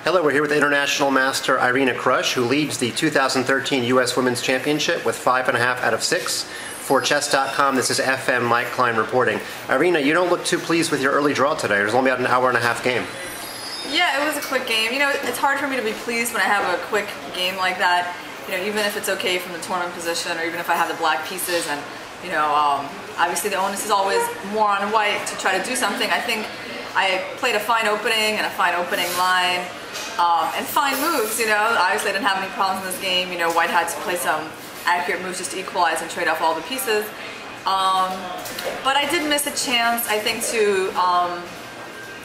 Hello, we're here with International Master Irina Krush, who leads the 2013 U.S. Women's Championship with 5.5 out of 6. For Chess.com, this is FM Mike Klein reporting. Irina, you don't look too pleased with your early draw today. There's only about an hour and a half game. Yeah, it was a quick game. You know, it's hard for me to be pleased when I have a quick game like that. You know, even if it's okay from the tournament position, or even if I have the black pieces, and you know, obviously the onus is always more on white to try to do something. I think I played a fine opening and a fine opening line, and fine moves. You know, obviously I didn't have any problems in this game. You know, white had to play some accurate moves just to equalize and trade off all the pieces. But I did miss a chance, I think, to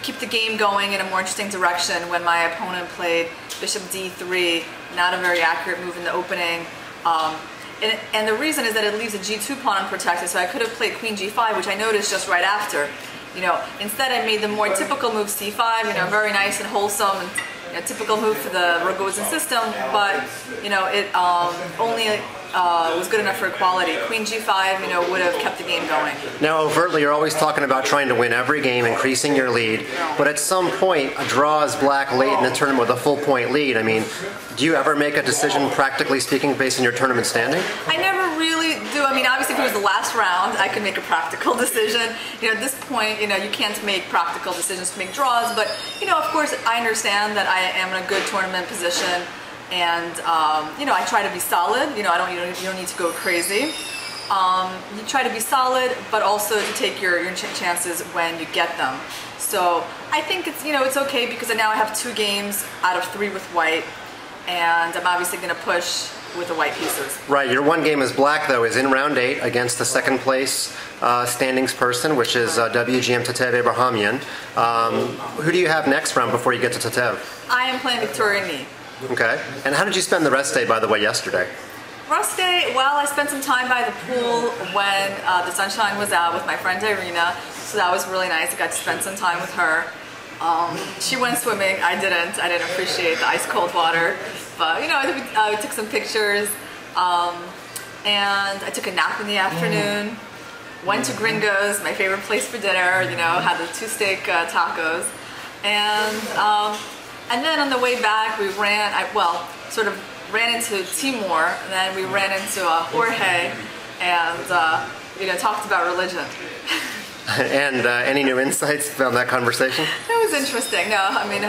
keep the game going in a more interesting direction when my opponent played bishop d3, not a very accurate move in the opening. And the reason is that it leaves a g2 pawn unprotected, so I could have played queen g5, which I noticed just right after. You know, instead I made the more typical move c5, you know, very nice and wholesome, and you know, typical move for the Rogozin system, but you know, it only was good enough for equality. Queen g5, you know, would have kept the game going. Now, overtly, you're always talking about trying to win every game, increasing your lead, but at some point, a draw is black late in the tournament with a full point lead. I mean, do you ever make a decision, practically speaking, based on your tournament standing? I never really do. I mean, obviously, if it was the last round, I could make a practical decision. You know, at this point, you know, you can't make practical decisions to make draws, but, you know, of course, I understand that I am in a good tournament position. And you know, I try to be solid. You know, you don't need to go crazy. You try to be solid, but also to take your chances when you get them. So I think it's, you know, it's okay because now I have 2 games out of 3 with white, and I'm obviously going to push with the white pieces. Right. Your one game as black, though, is in round 8 against the second place standings person, which is WGM Tatev Abrahamian. Who do you have next round before you get to Tatev? I am playing Victoria Ni. Okay. And how did you spend the rest day, by the way, yesterday? Rest day, well, I spent some time by the pool when the sunshine was out with my friend Irina, so that was really nice. I got to spend some time with her. She went swimming. I didn't appreciate the ice cold water, but you know, I took some pictures, and I took a nap in the afternoon. Went to Gringo's, my favorite place for dinner. You know, had the 2 steak tacos, and then on the way back, we sort of ran into Timur, and then we ran into Jorge, and you know, talked about religion. And any new insights from that conversation? It was interesting. No, I mean,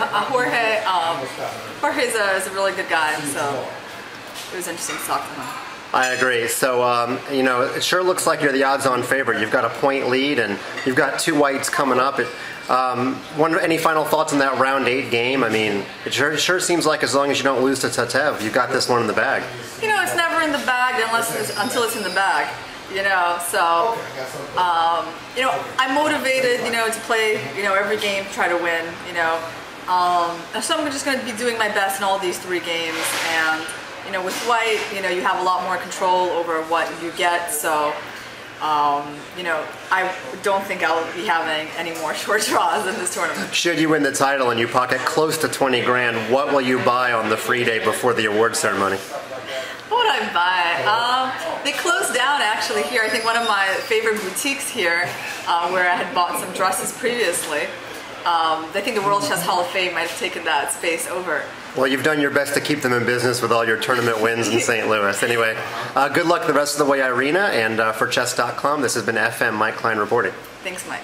Jorge's is a really good guy, so it was interesting to talk to him. I agree. So, you know, it sure looks like you're the odds-on favorite. You've got a point lead, and you've got 2 whites coming up. Any final thoughts on that round 8 game? I mean, it sure seems like as long as you don't lose to Tatev, you've got this one in the bag. You know, it's never in the bag until it's in the bag. You know, so you know, I'm motivated, you know, to play, you know, every game, try to win. You know, so I'm just going to be doing my best in all these 3 games, and you know, with white, you know, you have a lot more control over what you get, so, you know, I don't think I'll be having any more short draws in this tournament. Should you win the title and you pocket close to 20 grand, what will you buy on the free day before the award ceremony? What would I buy? They closed down, actually, here. I think one of my favorite boutiques here, where I had bought some dresses previously. I think the World Chess Hall of Fame might have taken that space over. Well, you've done your best to keep them in business with all your tournament wins in St. Louis. Anyway, good luck the rest of the way, Irina, and for Chess.com, this has been FM Mike Klein reporting. Thanks, Mike.